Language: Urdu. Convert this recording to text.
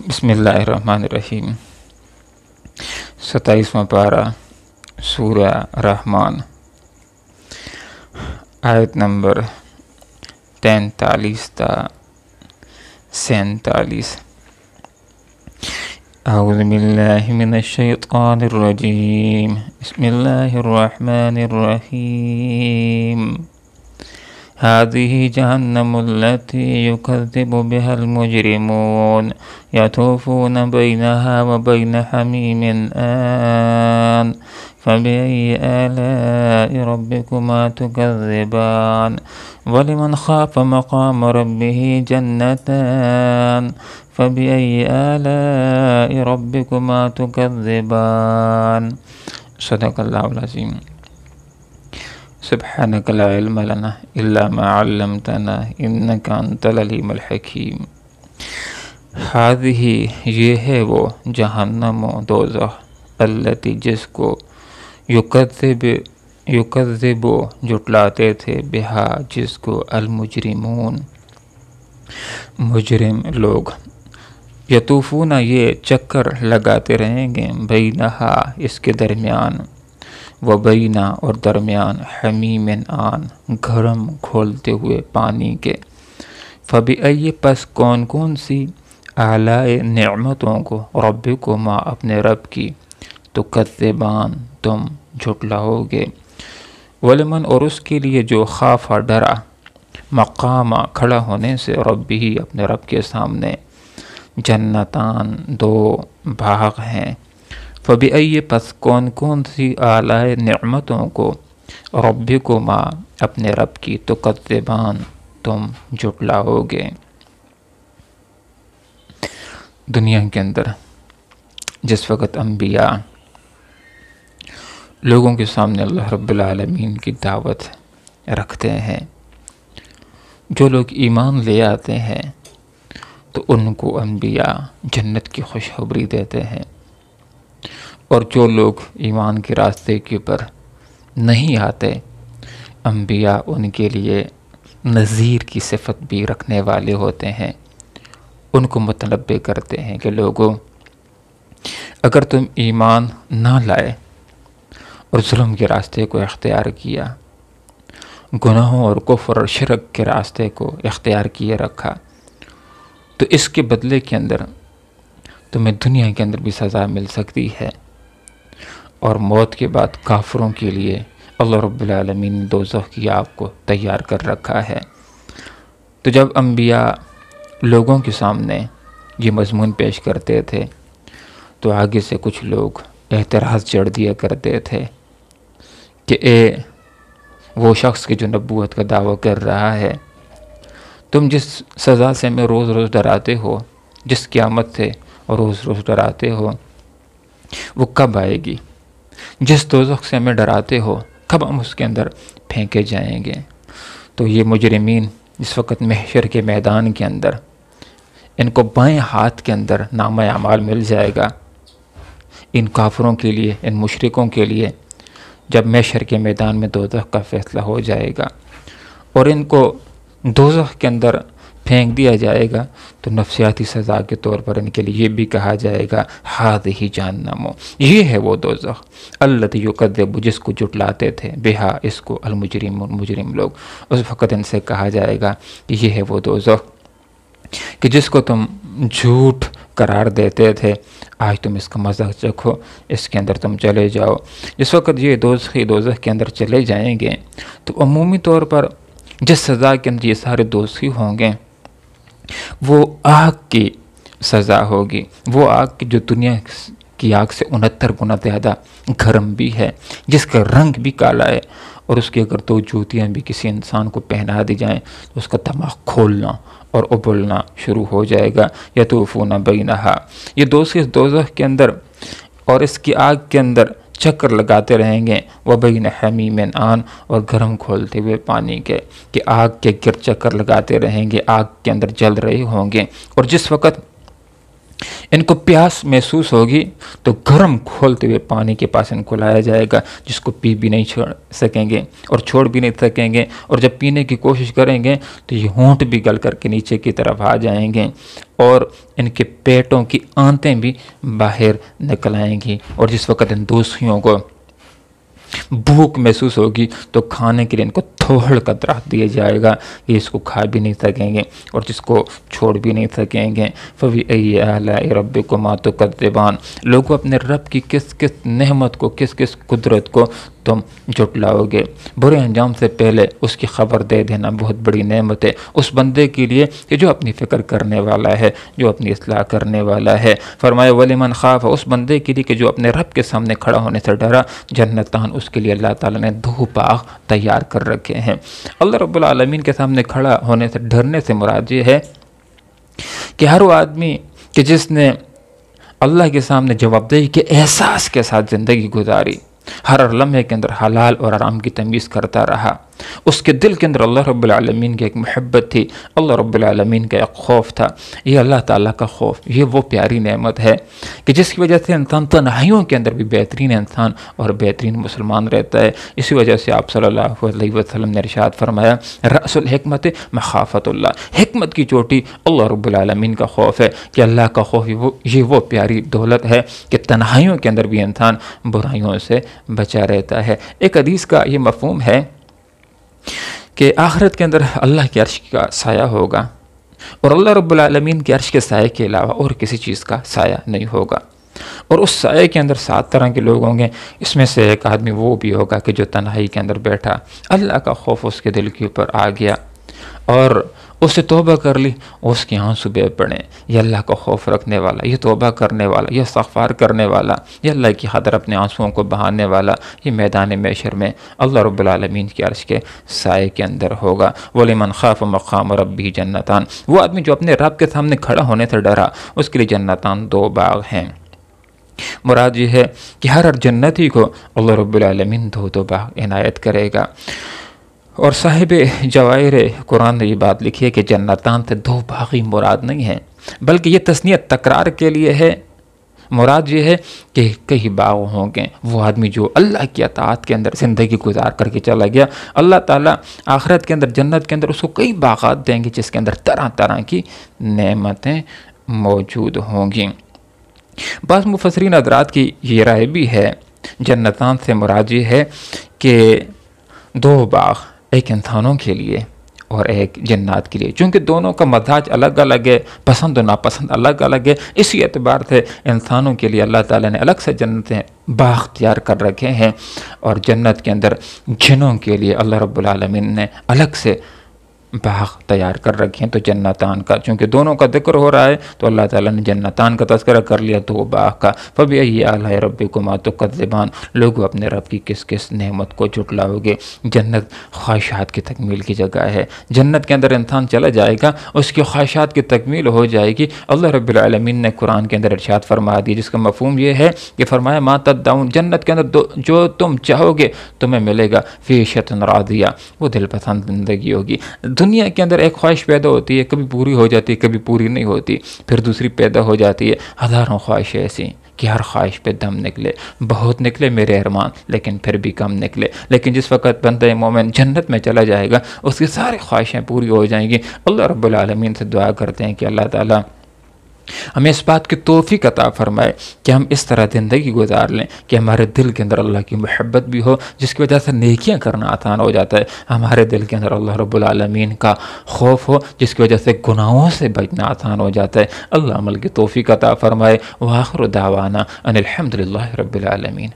بسم اللہ الرحمن الرحیم 27واں پارہ سورہ رحمان آیت نمبر 43 تا 47۔ اعوذ باللہ من الشیطان الرجیم، بسم اللہ الرحمن الرحیم۔ هذه جهنم التي يكذب بها المجرمون يطوفون بينها وبين حميم آن فبأي آلاء ربكما تكذبان ولمن خاف مقام ربه جنتان فبأي آلاء ربكما تكذبان۔ صدق اللہ العظیم۔ سبحانک لا علم لنا الا ما علمتنا انک انت العلیم الحکیم۔ ہذہ یہ ہے وہ، جہنم و دوزخ، التی جس کو یکذب جٹلاتے تھے، بہا جس کو، المجرمون مجرم لوگ، یطوفون یہ چکر لگاتے رہیں گے، بینہا اس کے درمیان، وبینہ اور درمیان، حمیم آن گرم کھولتے ہوئے پانی کے، فبأی پس کون کون سی، آلائے نعمتوں کو، ربکما اپنے رب کی، تکذبان تم جھٹلاؤ گے، ولمن اور اس کے لیے جو خافا ڈرا، مقامہ کھڑا ہونے سے، ربی اپنے رب کے سامنے، جنتان دو باغ ہیں، فبأی پس کون کون سی آلائے نعمتوں کو، ربکما اپنے رب کی، تکذبان تم جھٹلاؤ گے۔ دنیا کے اندر جس وقت انبیاء لوگوں کے سامنے اللہ رب العالمین کی دعوت رکھتے ہیں، جو لوگ ایمان لے آتے ہیں تو ان کو انبیاء جنت کی خوشخبری دیتے ہیں، اور جو لوگ ایمان کے راستے کے اوپر نہیں آتے، انبیاء ان کے لیے نذیر کی صفت بھی رکھنے والے ہوتے ہیں، ان کو متنبہ کرتے ہیں کہ لوگوں، اگر تم ایمان نہ لائے اور ظلم کے راستے کو اختیار کیا، گناہوں اور کفر اور شرک کے راستے کو اختیار کیے رکھا، تو اس کے بدلے کے اندر تمہیں دنیا کے اندر بھی سزا مل سکتی ہے، اور موت کے بعد کافروں کے لیے اللہ رب العالمین نے دوزخ کی آگ کو تیار کر رکھا ہے۔ تو جب انبیاء لوگوں کے سامنے یہ مضمون پیش کرتے تھے تو آگے سے کچھ لوگ اعتراض جڑ دیا کرتے تھے کہ اے وہ شخص کے جو نبوت کا دعویٰ کر رہا ہے، تم جس سزا سے میں روز روز ڈراتے ہو، جس قیامت سے روز روز ڈراتے ہو، وہ کب آئے گی؟ جس دوزخ سے ہمیں ڈراتے ہو، کب ہم اس کے اندر پھینکے جائیں گے؟ تو یہ مجرمین اس وقت محشر کے میدان کے اندر، ان کو بائیں ہاتھ کے اندر نامہ اعمال مل جائے گا، ان کافروں کے لیے، ان مشرکوں کے لیے، جب محشر کے میدان میں دوزخ کا فیصلہ ہو جائے گا اور ان کو دوزخ کے اندر پھینک دیا جائے گا، تو نفسیاتی سزا کے طور پر ان کے لیے یہ بھی کہا جائے گا، ہذہ جہنم، یہ ہے وہ دوزخ، التی یکذب جس کو جھٹلاتے تھے، بہا اس کو، المجرمون مجرم لوگ، اس وقت ان سے کہا جائے گا کہ یہ ہے وہ دوزخ کہ جس کو تم جھوٹ قرار دیتے تھے، آج تم اس کا مزہ چکھو، اس کے اندر تم چلے جاؤ۔ جس وقت یہ دوزخ کے اندر چلے جائیں گے تو عمومی طور پر جس سزا کے اندر یہ سارے دوزخی ہوں گے، وہ آگ کی سزا ہوگی، وہ آگ کی جو دنیا کی آگ سے 69 گنا زیادہ گرم بھی ہے، جس کا رنگ بھی کالا ہے، اور اس کی اگر 2 جوتیاں بھی کسی انسان کو پہنا دی جائیں تو اس کا دماغ کھولنا اور ابلنا شروع ہو جائے گا۔ یطوفون بینہا، یہ دوزخ کے اندر اور اس کی آگ کے اندر چکر لگاتے رہیں گے، وبین حمیم آن اور گرم کھولتے ہوئے پانی کے، کہ آگ کے گرد چکر لگاتے رہیں گے، آگ کے اندر جل رہے ہوں گے، اور جس وقت ان کو پیاس محسوس ہوگی تو گرم کھولتے ہوئے پانی کے پاس ان کو لایا جائے گا، جس کو پی بھی نہیں چھوڑ سکیں گے اور چھوڑ بھی نہیں سکیں گے، اور جب پینے کی کوشش کریں گے تو یہ ہونٹ بھی گل کر کے نیچے کی طرف آ جائیں گے، اور ان کے پیٹوں کی آنتیں بھی باہر نکل آئیں گی، اور جس وقت ان دوسریوں کو بھوک محسوس ہوگی تو کھانے کے لیے ان کو تھوڑ کا درخت دیا جائے گا کہ اس کو کھا بھی نہیں سکیں گے اور جس کو چھوڑ بھی نہیں سکیں گے۔ فَبِأَيِّ آلَاءِ رَبِّكُمَا تُكَذِّبَانِ، لوگوں اپنے رب کی کس کس نعمت کو، کس کس قدرت کو تم جھٹلاؤ گے۔ برے انجام سے پہلے اس کی خبر دے دینا بہت بڑی نعمت ہے اس بندے کے لیے کہ جو اپنی فکر کرنے والا ہے، جو اپنی اصلاح کرنے والا ہے۔ فرمایا وَلِمَنْ خَافَ، اس بندے کے لیے کہ جو اپنے رب کے سامنے کھڑا ہونے سے ڈرا، جنتان، اس کے لیے اللہ تعالیٰ نے 2 باغ تیار کر رکھے ہیں۔ اللہ رب العالمین کے سامنے کھڑا ہونے سے ڈرنے سے مراد یہ ہے کہ ہر وہ آدمی کہ جس نے اللہ کے سامنے جوابدہی کے احساس کے ساتھ زندگی گزاری، ہر لمحے کے اندر حلال اور حرام کی تمیز کرتا رہا، اس کے دل کے اندر اللہ رب العالمین کی ایک محبت تھی، اللہ رب العالمین کا ایک خوف تھا۔ یہ اللہ تعالیٰ کا خوف، یہ وہ پیاری نعمت ہے کہ جس کی وجہ سے انسان تنہائیوں کے اندر بھی بہترین انسان اور بہترین مسلمان رہتا ہے۔ اسی وجہ سے آپ صلی اللہ علیہ وسلم نے ارشاد فرمایا رأس الحکمت مخافت اللہ، حکمت کی چوٹی اللہ رب العالمین کا خوف ہے، کہ اللہ کا خوف یہ وہ پیاری دولت ہے کہ تنہائیوں کے اندر بھی انسان برائیوں سے بچا رہتا ہے۔ ایک حدیث کا یہ مفہوم ہے کہ آخرت کے اندر اللہ کے عرش کا سایہ ہوگا، اور اللہ رب العالمین کے عرش کے سائے کے علاوہ اور کسی چیز کا سایہ نہیں ہوگا، اور اس سائے کے اندر 7 طرح کے لوگ ہوں گے۔ اس میں سے ایک آدمی وہ بھی ہوگا کہ جو تنہائی کے اندر بیٹھا، اللہ کا خوف اس کے دل کے اوپر آ گیا اور اس سے توبہ کر لی، اس کے آنسو بہہ پڑے، یہ اللہ کا خوف رکھنے والا، یہ توبہ کرنے والا، یہ استغفار کرنے والا، یہ اللہ کی خاطر اپنے آنسوؤں کو بہانے والا، یہ میدان محشر میں اللہ رب العالمین کے عرش کے سائے کے اندر ہوگا۔ وَلِمَنْ خَافَ مَقَامَ رَبِّهِ جَنَّتَانِ، وہ آدمی جو اپنے رب کے سامنے کھڑا ہونے سے ڈرا، اس کے لیے جنتان 2 باغ ہیں۔ مراد یہ ہے کہ ہر جنتی کو اللہ رب العالمین 2 باغ عنایت کرے گا۔ اور صاحب جواہر قرآن نے یہ بات لکھی ہے کہ جنتان سے 2 باغی مراد نہیں ہے، بلکہ یہ تثنیت تکرار کے لیے ہے۔ مراد یہ ہے کہ کئی باغ ہوں گے۔ وہ آدمی جو اللہ کی اطاعت کے اندر زندگی گزار کر کے چلا گیا، اللہ تعالیٰ آخرت کے اندر، جنت کے اندر اس کو کئی باغات دیں گے جس کے اندر طرح طرح کی نعمتیں موجود ہوں گی۔ بعض مفسرین حضرات کی یہ رائے بھی ہے جنتان سے مراد یہ ہے کہ 2 باغ، ایک انسانوں کے لیے اور ایک جنات کے لیے، چونکہ دونوں کا مزاج الگ الگ ہے، پسند و ناپسند الگ الگ ہے، اسی اعتبار سے انسانوں کے لیے اللہ تعالیٰ نے الگ سے جنتیں باغ تیار کر رکھے ہیں، اور جنت کے اندر جنوں کے لیے اللہ رب العالمین نے الگ سے باغ تیار کر رکھے ہیں۔ تو جنتان کا چونکہ دونوں کا ذکر ہو رہا ہے تو اللہ تعالیٰ نے جنتان کا تذکرہ کر لیا 2 باغ کا۔ فَبِأَيِّ آلَاءِ رَبِّكُمَا تُكَذِّبَانِ، لوگوں اپنے رب کی کس کس نعمت کو جھٹلاؤ گے۔ جنت خواہشات کی تکمیل کی جگہ ہے، جنت کے اندر انسان چلا جائے گا، اس کی خواہشات کی تکمیل ہو جائے گی۔ اللہ رب العالمین نے قرآن کے اندر ارشاد فرما دی، جس کا مفہوم یہ ہے کہ فرمایا مَا تَدَّعُونَ، جنت کے اندر جو تم چاہو گے تمہیں ملے گا، فِي عِيشَةٍ راضیہ، وہ دل پسند زندگی ہوگی۔ دنیا کے اندر ایک خواہش پیدا ہوتی ہے، کبھی پوری ہو جاتی ہے، کبھی پوری نہیں ہوتی، پھر دوسری پیدا ہو جاتی ہے، ہزاروں خواہشیں ایسی کہ ہر خواہش پہ دم نکلے، بہت نکلے میرے ارمان، لیکن پھر بھی کم نکلے۔ لیکن جس وقت بندہ مومن جنت میں چلا جائے گا، اس کی ساری خواہشیں پوری ہو جائیں گی۔ اللہ رب العالمین سے دعا کرتے ہیں کہ اللہ تعالیٰ ہمیں اس بات کی توفیق عطا فرمائے کہ ہم اس طرح زندگی گزار لیں کہ ہمارے دل کے اندر اللہ کی محبت بھی ہو، جس کی وجہ سے نیکیاں کرنا آسان ہو جاتا ہے، ہمارے دل کے اندر اللہ رب العالمین کا خوف ہو، جس کی وجہ سے گناہوں سے بچنا آسان ہو جاتا ہے۔ اللہ عمل کی توفیق عطا فرمائے۔ وآخر دعوانا ان الحمد للہ رب العالمین۔